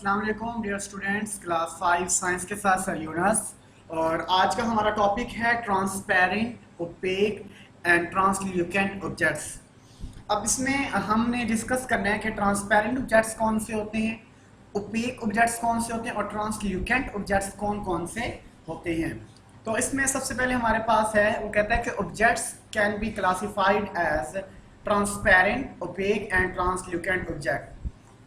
अस्सलाम वालेकुम dear students, class 5 science के साथ सर यूनस। और आज का हमारा टॉपिक है ट्रांसपेरेंट, ओपेक एंड ट्रांसल्यूकेंट ऑब्जेक्ट्स। अब इसमें हमने डिस्कस करना है कि ट्रांसपेरेंट ऑब्जेक्ट्स कौन से होते हैं, ओपेक ऑब्जेक्ट्स कौन से होते हैं और ट्रांसल्यूकेंट ऑब्जेक्ट्स कौन कौन से होते हैं। तो इसमें सबसे पहले हमारे पास है, वो कहता है कि objects can be classified as transparent, opaque and translucent object.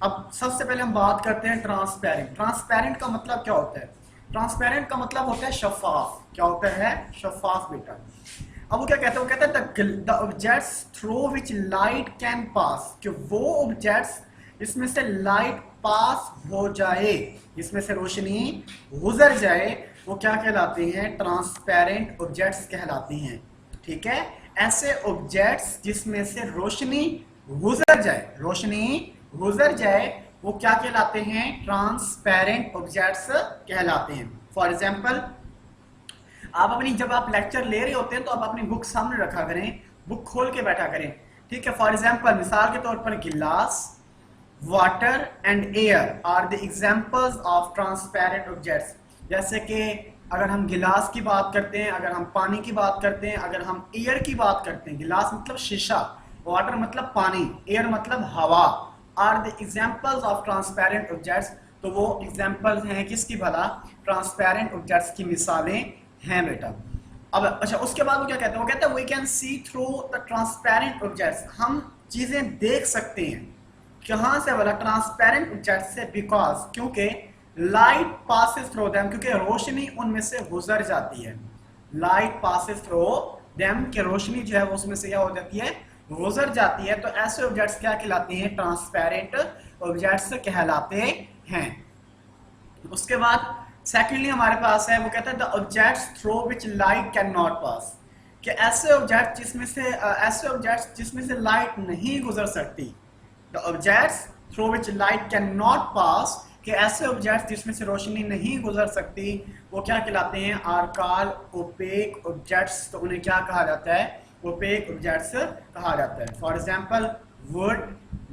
अब सबसे पहले हम बात करते हैं ट्रांसपेरेंट। ट्रांसपेरेंट का मतलब क्या होता है? ट्रांसपेरेंट का मतलब होता है शफाफ। क्या होता है? शफाफ बेटा। अब वो क्या कहते हैं? वो कहते हैं the objects through which light can pass, कि वो ऑब्जेक्ट्स जिसमें से लाइट पास हो जाए, जिसमें से रोशनी गुजर जाए, वो क्या कहलाते हैं? ट्रांसपेरेंट ऑब्जेक्ट्स कहलाते हैं। ठीक है, ऐसे ऑब्जेक्ट्स जिसमें से रोशनी गुजर जाए, वो क्या कहलाते हैं? ट्रांसपेरेंट ऑब्जेक्ट्स कहलाते हैं। फॉर एग्जाम्पल, जब आप लेक्चर ले रहे होते हैं तो आप अपनी बुक सामने रखा करें, बुक खोल के बैठा करें। ठीक है, फॉर एग्जाम्पल मिसाल के तौर पर गिलास, water and air are the examples of transparent objects. जैसे कि अगर हम गिलास की बात करते हैं, अगर हम पानी की बात करते हैं, अगर हम एयर की बात करते हैं, गिलास मतलब शीशा, वाटर मतलब पानी, एयर मतलब हवा, are the examples of transparent objects. तो वो एग्जाम्पल्स हैं किसकी भला? ट्रांसपेरेंट ऑब्जेक्ट्स की मिसालें हैं बेटा। अब अच्छा, उसके बाद वो क्या कहते हैं? वो कहते हैं we can see through the transparent objects. हम चीजें देख सकते हैं कहां से वाला? ट्रांसपेरेंट ऑब्जेक्ट से। बिकॉज, क्योंकि लाइट पासिस थ्रू देम, क्योंकि रोशनी उनमें से गुजर जाती है। लाइट पासिस थ्रू देम, कि रोशनी जो है वो उसमें से क्या हो जाती है? गुजर जाती है। तो ऐसे ऑब्जेक्ट्स क्या कहलाते हैं? ट्रांसपेरेंट ऑब्जेक्ट्स कहलाते हैं। उसके बाद सेकेंडली हमारे पास है, वो कहता है the objects through which light can not pass, कि ऐसे ऑब्जेक्ट जिसमें से लाइट नहीं गुजर सकती। The objects through which light can not pass, कि ऐसे ऑब्जेक्ट्स जिसमें से रोशनी नहीं गुजर सकती, वो क्या कहलाते हैं? Are called opaque objects. तो उन्हें क्या कहा जाता है? ओपेक ऑब्जेक्ट्स कहा जाता है। फॉर एग्जाम्पल, वुड,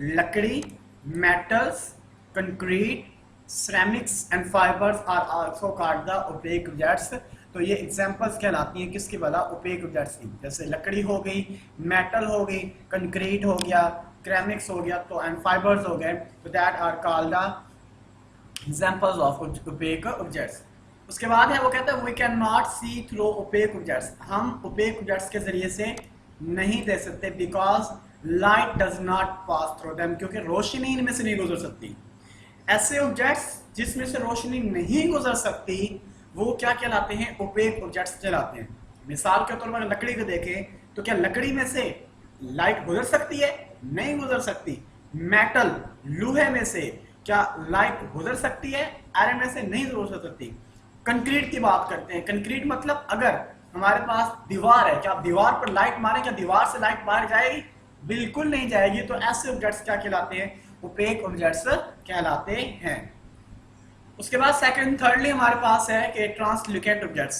लकड़ी, metals, concrete, ceramics and fibers are also called the opaque objects। तो ये एग्जांपल्स कहलाती हैं किसकी भला? ओपेक ऑब्जेक्ट्स की। जैसे लकड़ी हो गई, मेटल हो गई, कंक्रीट हो गया, ceramics हो गया, तो एंड फाइबर्स हो गए, तो that are called the examples of opaque objects. उसके बाद है, वो कहता है we can not see through opaque objects. हम ओपेक ऑब्जेक्ट्स के जरिए से नहीं देख सकते, because light does not pass through them, क्योंकि रोशनी इनमें से नहीं गुजर सकती। ऐसे ऑब्जेक्ट्स जिसमें से रोशनी नहीं गुजर सकती, वो क्या कहलाते हैं? ओपेक ऑब्जेक्ट्स कहलाते हैं। मिसाल के तौर पर लकड़ी को देखें तो क्या लकड़ी में से लाइट गुजर सकती है? नहीं गुजर सकती। मेटल, लोहे में से क्या लाइट गुजर सकती है? आयरन में से नहीं गुजर सकती। कंक्रीट की बात करते हैं। कंक्रीट मतलब अगर हमारे पास दीवार है, क्या आप दीवार पर लाइट मारें, क्या दीवार से लाइट बाहर जाएगी? बिल्कुल नहीं जाएगी। तो ऐसे ऑब्जेक्ट्स क्या कहलाते हैं? ओपेक ऑब्जेक्ट्स कहलाते हैं। उसके बाद सेकंड थर्डली हमारे पास है कि ट्रांसल्यूकेंट ऑब्जेक्ट्स।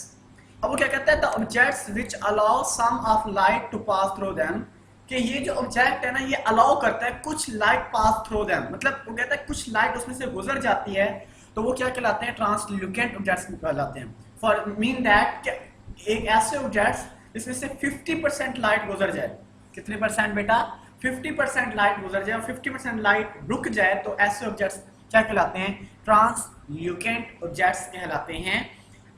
अब वो क्या कहता है? The objects which allow some of light to pass through them, कि ये जो ऑब्जेक्ट है ना, ये अलाउ करता है कुछ लाइट पास थ्रू देम, मतलब वो कहता है कुछ लाइट उसमें से गुजर जाती है, तो वो क्या कहलाते हैं? ट्रांसल्यूकेंट ऑब्जेक्ट्स कहलाते हैं। फॉर मीन दैट एक ऐसे ऑब्जेक्ट्स जिसमें से 50% लाइट गुजर जाए। कितने परसेंट बेटा? 50% लाइट गुजर जाए और 50% लाइट रुक जाए, तो ऐसे ऑब्जेक्ट्स क्या कहलाते हैं? ट्रांसल्यूकेंट ऑब्जेक्ट्स कहलाते हैं।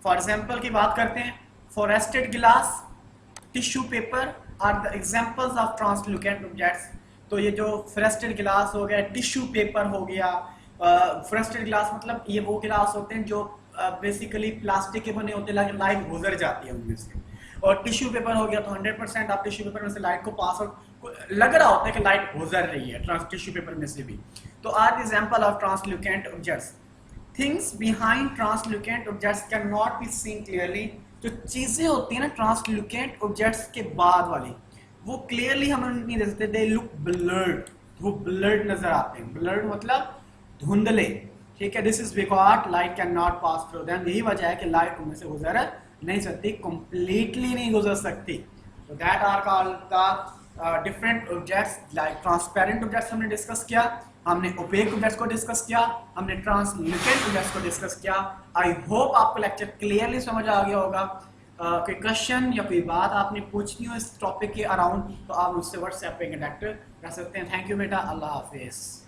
फॉर एग्जांपल की बात करते हैं, frosted glass, tissue paper are the examples of translucent objects. तो ये जो फॉरेस्टेड ग्लास हो गया, टिश्यू पेपर हो गया, फॉरेस्टेड ग्लास मतलब ये वो ग्लास होते हैं जो बेसिकली प्लास्टिक के बने होते हैं, लेकिन लाइट गुजर जाती है उनमें से। और टिश्यू पेपर हो गया तो 100% आप टिश्यू पेपर में से लाइट को पास लग रहा होता है कि लाइट गुजर रही है टिश्यू पेपर में से भी। तो are the example of translucent objects. Things behind translucent objects can not be seen clearly. जो चीजें होती है ना ट्रांसल्यूकेंट ऑब्जेक्ट्स के बाद वाली, वो क्लियरली हम नहीं देख सकते। दे लुक ब्लर्ड, वो ब्लर्ड नजर आते हैं। ब्लर्ड मतलब धुंधले। ठीक है, this is because light can not pass through them. यही वजह है कि लाइट उनमें से गुजर नहीं सकती, कंप्लीटली नहीं गुजर सकती। तो that are called the different objects like transparent objects हमने डिस्कस किया, हमने ओपेक ऑब्जेक्ट्स को डिस्कस किया, हमने ट्रांसल्यूसेंट ऑब्जेक्ट्स को डिस्कस किया। आई होप आपको लेक्चर क्लियरली समझ आ गया होगा। कोई क्वेश्चन या कोई बात आपने पूछनी हो इस टॉपिक के अराउंड तो आप मुझसे व्हाट्सएप पे कनेक्ट कर सकते हैं। थैंक यू बेटा, अल्लाह हाफिज़।